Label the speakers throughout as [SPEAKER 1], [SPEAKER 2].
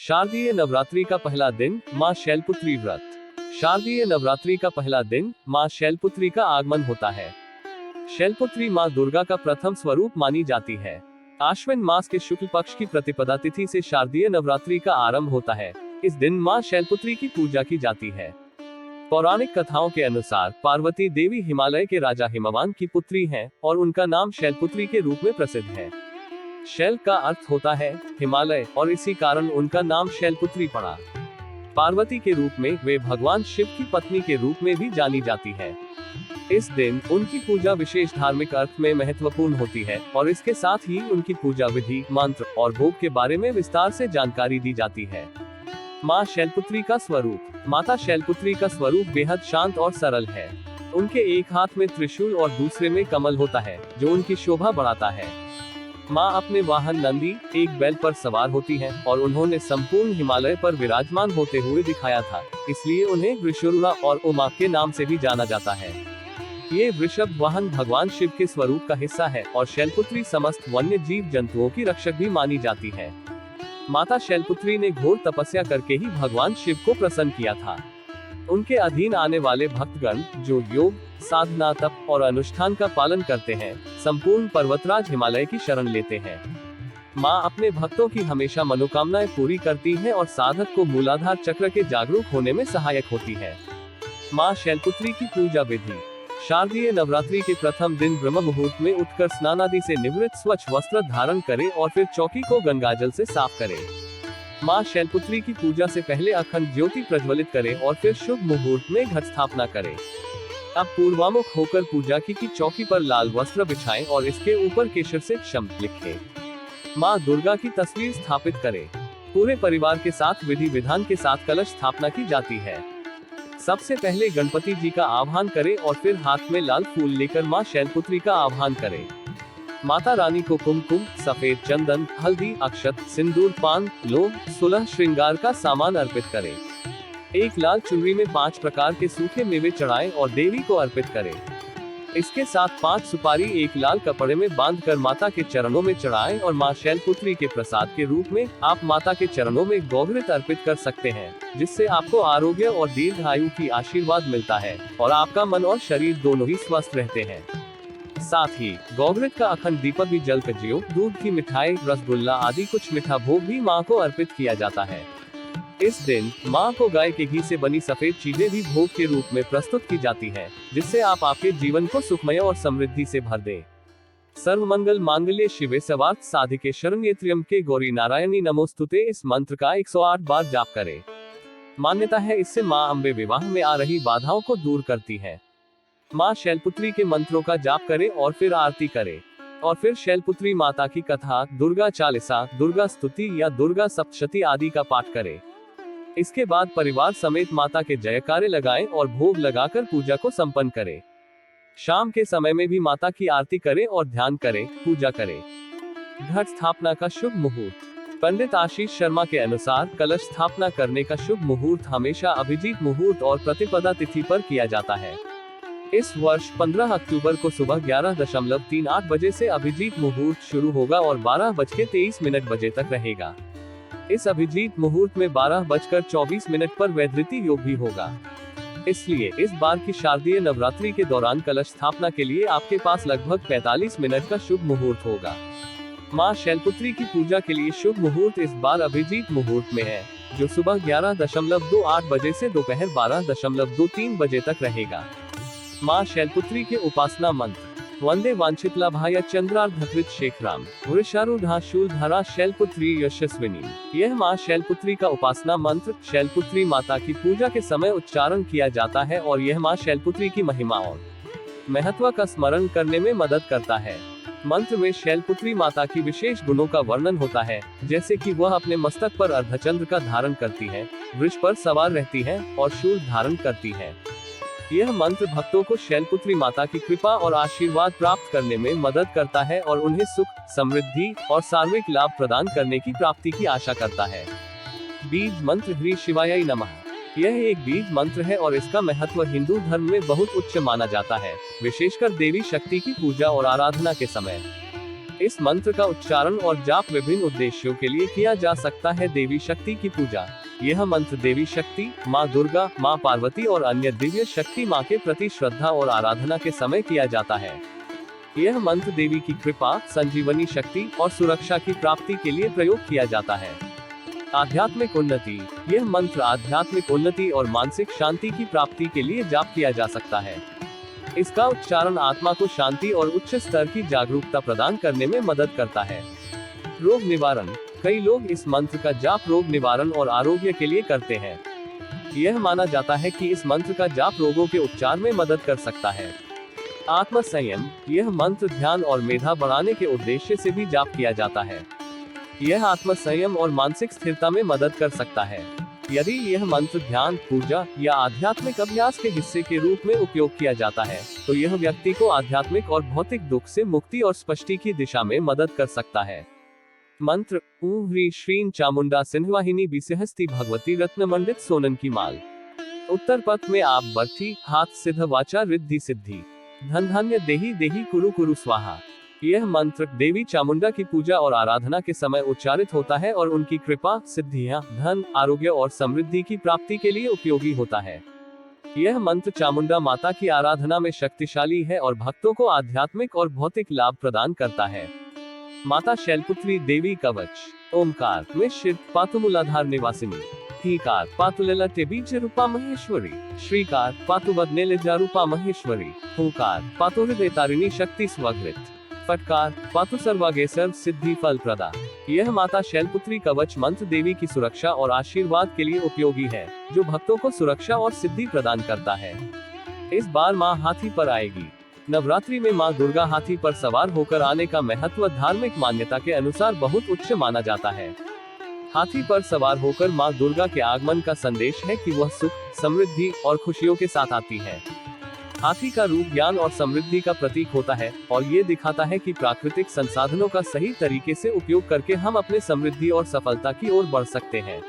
[SPEAKER 1] शारदीय नवरात्रि का पहला दिन, मां शैलपुत्री व्रत। शारदीय नवरात्रि का पहला दिन, मां शैलपुत्री का आगमन होता है। शैलपुत्री मां दुर्गा का प्रथम स्वरूप मानी जाती है। आश्विन मास के शुक्ल पक्ष की प्रतिपदा तिथि से शारदीय नवरात्रि का आरंभ होता है। इस दिन मां शैलपुत्री की पूजा की जाती है। पौराणिक कथाओं के अनुसार पार्वती देवी हिमालय के राजा हिमवान की पुत्री हैं और उनका नाम शैलपुत्री के रूप में प्रसिद्ध है। शैल का अर्थ होता है हिमालय और इसी कारण उनका नाम शैलपुत्री पड़ा। पार्वती के रूप में वे भगवान शिव की पत्नी के रूप में भी जानी जाती है। इस दिन उनकी पूजा विशेष धार्मिक अर्थ में महत्वपूर्ण होती है और इसके साथ ही उनकी पूजा विधि, मंत्र और भोग के बारे में विस्तार से जानकारी दी जाती है। मां शैलपुत्री का स्वरूप। माता शैलपुत्री का स्वरूप बेहद शांत और सरल है। उनके एक हाथ में त्रिशूल और दूसरे में कमल होता है, जो उनकी शोभा बढ़ाता है। मां अपने वाहन नंदी, एक बैल पर सवार होती हैं और उन्होंने संपूर्ण हिमालय पर विराजमान होते हुए दिखाया था, इसलिए उन्हें वृषरूढ़ा और उमा के नाम से भी जाना जाता है। ये वृषभ वाहन भगवान शिव के स्वरूप का हिस्सा है और शैलपुत्री समस्त वन्य जीव जंतुओं की रक्षक भी मानी जाती है। माता शैलपुत्री ने घोर तपस्या करके ही भगवान शिव को प्रसन्न किया था। उनके अधीन आने वाले भक्तगण जो योग, साधना, तप और अनुष्ठान का पालन करते हैं, संपूर्ण पर्वतराज हिमालय की शरण लेते हैं। मां अपने भक्तों की हमेशा मनोकामनाएं पूरी करती है और साधक को मूलाधार चक्र के जागरूक होने में सहायक होती है। मां शैलपुत्री की पूजा विधि। शारदीय नवरात्रि के प्रथम दिन ब्रह्म मुहूर्त में उठकर स्नान आदि से निवृत्त स्वच्छ वस्त्र धारण करें और फिर चौकी को गंगाजल से साफ करें। मां शैलपुत्री की पूजा से पहले अखंड ज्योति प्रज्वलित करें और फिर शुभ मुहूर्त में घट स्थापना करें। अब पूर्वामुख होकर पूजा की चौकी पर लाल वस्त्र बिछाएं और इसके ऊपर केशर से क्षम लिखें। मां दुर्गा की तस्वीर स्थापित करें। पूरे परिवार के साथ विधि विधान के साथ कलश स्थापना की जाती है। सबसे पहले गणपति जी का आह्वान करें और फिर हाथ में लाल फूल लेकर मां शैलपुत्री का आह्वान करें। माता रानी को कुमकुम, सफेद चंदन, हल्दी, अक्षत, सिंदूर, पान, लौंग, 16 श्रृंगार का सामान अर्पित करें। एक लाल चुनरी में 5 प्रकार के सूखे मेवे चढ़ाएं और देवी को अर्पित करें। इसके साथ 5 सुपारी एक लाल कपड़े में बांधकर माता के चरणों में चढ़ाएं और मां शैलपुत्री के प्रसाद के रूप में आप माता के चरणों में गौघृत अर्पित कर सकते हैं, जिससे आपको आरोग्य और दीर्घायु की आशीर्वाद मिलता है और आपका मन और शरीर दोनों ही स्वस्थ रहते हैं। साथ ही गौघृत का अखंड दीपक भी जल कजियो, दूध की मिठाई, रसगुल्ला आदि कुछ मीठा भोग भी मां को अर्पित किया जाता है। इस दिन मां को गाय के घी से बनी सफेद चीजें भी भोग के रूप में प्रस्तुत की जाती हैं, जिससे आप आपके जीवन को सुखमय और समृद्धि से भर दें। सर्वमंगल मांगल्ये शिवे सर्वार्थ साधिके शरण्ये त्र्यंबके गौरी नारायणी नमोस्तुते इस मंत्र का 108 बार जाप करें। मान्यता है इससे मां अम्बे विवाह में आ रही बाधाओं को दूर करती है। मां शैलपुत्री के मंत्रों का जाप करें और फिर आरती करें और फिर शैलपुत्री माता की कथा, दुर्गा चालीसा, दुर्गा स्तुति या दुर्गा सप्तशती आदि का पाठ करें। इसके बाद परिवार समेत माता के जयकारे लगाएं और भोग लगाकर पूजा को संपन्न करें। शाम के समय में भी माता की आरती करें और ध्यान करें, पूजा करें। घट स्थापना का शुभ मुहूर्त। पंडित आशीष शर्मा के अनुसार कलश स्थापना करने का शुभ मुहूर्त हमेशा अभिजीत मुहूर्त और प्रतिपदा तिथि पर किया जाता है। इस वर्ष 15 अक्टूबर को सुबह 11:38 बजे से अभिजीत मुहूर्त शुरू होगा और 12:23 बजे तक रहेगा। इस अभिजीत मुहूर्त में 12:24 पर वैधृति योग भी होगा। इसलिए इस बार की शारदीय नवरात्रि के दौरान कलश स्थापना के लिए आपके पास लगभग 45 मिनट का शुभ मुहूर्त होगा। मां शैलपुत्री की पूजा के लिए शुभ मुहूर्त इस बार अभिजीत मुहूर्त में है, जो सुबह 11:28 बजे से दोपहर 12:23 बजे तक रहेगा। मां शैलपुत्री के उपासना मंत्र। वंदे वांछितलाभाय चंद्रार्धकृत शेखराम वृषारूढ़ा शूलधरा शैलपुत्री यशस्विनी। यह मां शैलपुत्री का उपासना मंत्र शैलपुत्री माता की पूजा के समय उच्चारण किया जाता है और यह मां शैलपुत्री की महिमा और महत्व का स्मरण करने में मदद करता है। मंत्र में शैलपुत्री माता की विशेष गुणों का वर्णन होता है, जैसे कि वह अपने मस्तक पर अर्धचंद्र का धारण करती है, वृष पर सवार रहती है और शूल धारण करती है। यह मंत्र भक्तों को शैलपुत्री माता की कृपा और आशीर्वाद प्राप्त करने में मदद करता है और उन्हें सुख, समृद्धि और सार्विक लाभ प्रदान करने की प्राप्ति की आशा करता है। बीज मंत्र ह्रीं शिवाय नमः। यह एक बीज मंत्र है और इसका महत्व हिंदू धर्म में बहुत उच्च माना जाता है, विशेषकर देवी शक्ति की पूजा और आराधना के समय। इस मंत्र का उच्चारण और जाप विभिन्न उद्देश्यों के लिए किया जा सकता है। देवी शक्ति की पूजा। यह मंत्र देवी शक्ति, माँ दुर्गा, माँ पार्वती और अन्य दिव्य शक्ति माँ के प्रति श्रद्धा और आराधना के समय किया जाता है। यह मंत्र देवी की कृपा, संजीवनी शक्ति और सुरक्षा की प्राप्ति के लिए प्रयोग किया जाता है। आध्यात्मिक उन्नति। यह मंत्र आध्यात्मिक उन्नति और मानसिक शांति की प्राप्ति के लिए जाप किया जा सकता है। इसका उच्चारण आत्मा को शांति और उच्च स्तर की जागरूकता प्रदान करने में मदद करता है। रोग निवारण। कई लोग इस मंत्र का जाप रोग निवारण और आरोग्य के लिए करते हैं। यह माना जाता है कि इस मंत्र का जाप रोगों के उपचार में मदद कर सकता है। आत्म संयम। यह मंत्र ध्यान और मेधा बढ़ाने के उद्देश्य से भी जाप किया जाता है। यह आत्म संयम और मानसिक स्थिरता में मदद कर सकता है। यदि यह मंत्र ध्यान, पूजा या आध्यात्मिक अभ्यास के हिस्से के रूप में उपयोग किया जाता है, तो यह व्यक्ति को आध्यात्मिक और भौतिक दुख से मुक्ति और स्पष्टि की दिशा में मदद कर सकता है। मंत्र। ॐ ह्रीं श्रीं चामुंडा सिंहवाहिनी बिसहस्ती भगवती रत्न मंडित सोनन की माल। उत्तर पथ में आप बर्थी, हाथ सिद्ध वाचा रिद्धि सिद्धि, धन धान्य देही देही कुरु कुरु स्वाहा। यह मंत्र देवी चामुंडा की पूजा और आराधना के समय उच्चारित होता है और उनकी कृपा, सिद्धियां, धन, आरोग्य और समृद्धि की प्राप्ति के लिए उपयोगी होता है। यह मंत्र चामुंडा माता की आराधना में शक्तिशाली है और भक्तों को आध्यात्मिक और भौतिक लाभ प्रदान करता है। माता शैलपुत्री देवी कवच। ओमकार में शिव पातु मूलाधार निवासिनी। हीकार पातु ललाटे बीज रूपा महेश्वरी। श्रीकार पातु बदने रूपा महेश्वरी। हुंकार पातु हृदय तारिणी शक्ति स्वगृत। फटकार पातु सर्वागे सर्व सिद्धि फल प्रदा। यह माता शैलपुत्री कवच मंत्र देवी की सुरक्षा और आशीर्वाद के लिए उपयोगी है, जो भक्तों को सुरक्षा और सिद्धि प्रदान करता है। इस बार माँ हाथी पर आएगी। नवरात्रि में माँ दुर्गा हाथी पर सवार होकर आने का महत्व धार्मिक मान्यता के अनुसार बहुत उच्च माना जाता है। हाथी पर सवार होकर माँ दुर्गा के आगमन का संदेश है कि वह सुख, समृद्धि और खुशियों के साथ आती है। हाथी का रूप ज्ञान और समृद्धि का प्रतीक होता है और ये दिखाता है कि प्राकृतिक संसाधनों का सही तरीके से उपयोग करके हम अपने समृद्धि और सफलता की ओर बढ़ सकते हैं।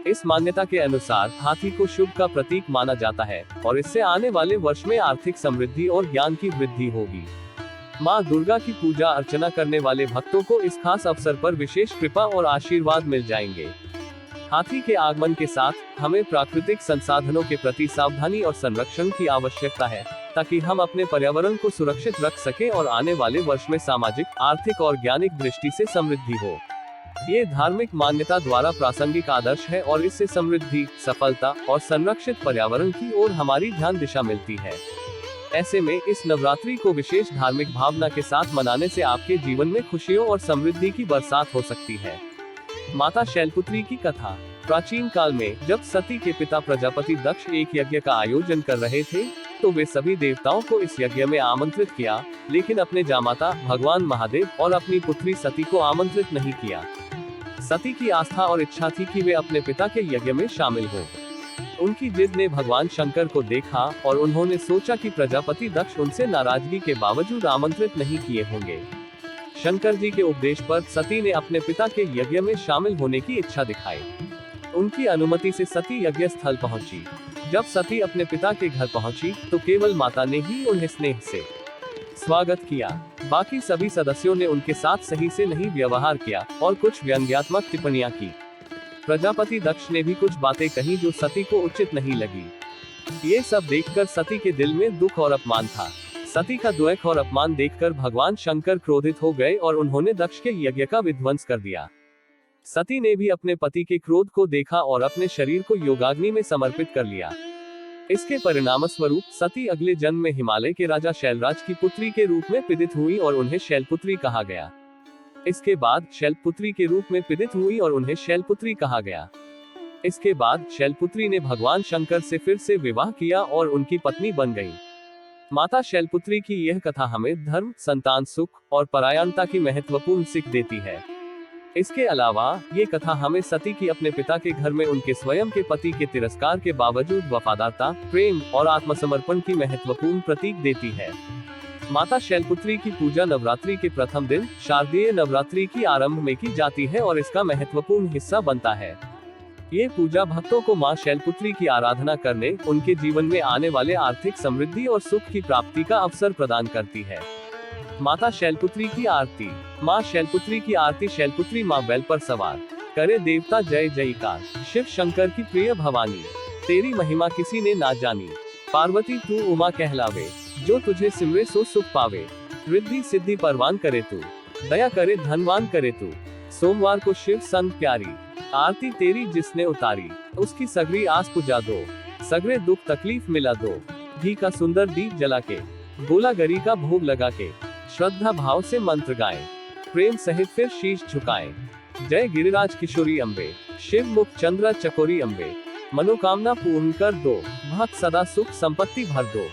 [SPEAKER 1] इस मान्यता के अनुसार हाथी को शुभ का प्रतीक माना जाता है और इससे आने वाले वर्ष में आर्थिक समृद्धि और ज्ञान की वृद्धि होगी। माँ दुर्गा की पूजा अर्चना करने वाले भक्तों को इस खास अवसर पर विशेष कृपा और आशीर्वाद मिल जाएंगे। हाथी के आगमन के साथ हमें प्राकृतिक संसाधनों के प्रति सावधानी और संरक्षण की आवश्यकता है, ताकि हम अपने पर्यावरण को सुरक्षित रख सकें और आने वाले वर्ष में सामाजिक, आर्थिक और ज्ञानिक दृष्टि से समृद्धि हो। ये धार्मिक मान्यता द्वारा प्रासंगिक आदर्श है और इससे समृद्धि, सफलता और संरक्षित पर्यावरण की ओर हमारी ध्यान दिशा मिलती है। ऐसे में इस नवरात्रि को विशेष धार्मिक भावना के साथ मनाने से आपके जीवन में खुशियों और समृद्धि की बरसात हो सकती है। माता शैलपुत्री की कथा। प्राचीन काल में जब सती के पिता प्रजापति दक्ष एक यज्ञ का आयोजन कर रहे थे, तो वे सभी देवताओं को इस यज्ञ में आमंत्रित किया, लेकिन अपने जामाता भगवान महादेव और अपनी पुत्री सती को आमंत्रित नहीं किया। सती की आस्था और इच्छा थी कि वे अपने पिता के यज्ञ में शामिल हो। उनकी जिद ने भगवान शंकर को देखा और उन्होंने सोचा कि प्रजापति दक्ष उनसे नाराजगी के बावजूद आमंत्रित नहीं किए होंगे। शंकर जी के उपदेश पर सती ने अपने पिता के यज्ञ में शामिल होने की इच्छा दिखाई। उनकी अनुमति से सती यज्ञ स्थल पहुंची। जब सती अपने पिता के घर पहुंची, तो केवल माता ने ही उन्हें स्नेह से स्वागत किया। बाकी सभी सदस्यों ने उनके साथ सही से नहीं व्यवहार किया और कुछ व्यंग्यात्मक टिप्पणियां की। प्रजापति दक्ष ने भी कुछ बातें कही जो सती को उचित नहीं लगी। ये सब देखकर सती के दिल में दुख और अपमान था। सती का दुख और अपमान देखकर भगवान शंकर क्रोधित हो गए और उन्होंने दक्ष के यज्ञ का विध्वंस कर दिया। सती ने भी अपने पति के क्रोध को देखा और अपने शरीर को योगाग्नि में समर्पित कर लिया। इसके परिणाम स्वरूप सती अगले जन्म में हिमालय के राजा शैलराज की पुत्री के रूप में पिदित हुई और उन्हें शैलपुत्री कहा गया। इसके बाद शैलपुत्री के रूप में पिदित हुई और उन्हें शैलपुत्री कहा गया। इसके बाद शैलपुत्री ने भगवान शंकर से फिर से विवाह किया और उनकी पत्नी बन गई। माता शैलपुत्री की यह कथा हमें धर्म, संतान सुख और परायणता की महत्वपूर्ण सीख देती है। इसके अलावा ये कथा हमें सती की अपने पिता के घर में उनके स्वयं के पति के तिरस्कार के बावजूद वफादारता, प्रेम और आत्मसमर्पण की महत्वपूर्ण प्रतीक देती है। माता शैलपुत्री की पूजा नवरात्रि के प्रथम दिन शारदीय नवरात्रि की आरंभ में की जाती है और इसका महत्वपूर्ण हिस्सा बनता है। ये पूजा भक्तों को मां शैलपुत्री की आराधना करने, उनके जीवन में आने वाले आर्थिक समृद्धि और सुख की प्राप्ति का अवसर प्रदान करती है। माता शैलपुत्री की आरती। माँ शैलपुत्री की आरती। शैलपुत्री माँ बैल पर सवार, करे देवता जय जयकार। शिव शंकर की प्रिय भवानी, तेरी महिमा किसी ने ना जानी। पार्वती तू उमा कहलावे, जो तुझे सिमरे सो सुख पावे। रिद्धि सिद्धि परवान करे तू, दया करे धनवान करे तू। सोमवार को शिव संग प्यारी, आरती तेरी जिसने उतारी। उसकी सगरी आस पुजा दो, सगरे दुख तकलीफ मिला दो। घी का सुंदर दीप जला के, गोला गरी का भोग लगा के, श्रद्धा भाव से मंत्र गाएं, प्रेम सहित फिर शीश झुकाएं। जय गिरिराज किशोरी अम्बे, शिव मुख चंद्र चकोरी अम्बे। मनोकामना पूर्ण कर दो, भक्त सदा सुख संपत्ति भर दो।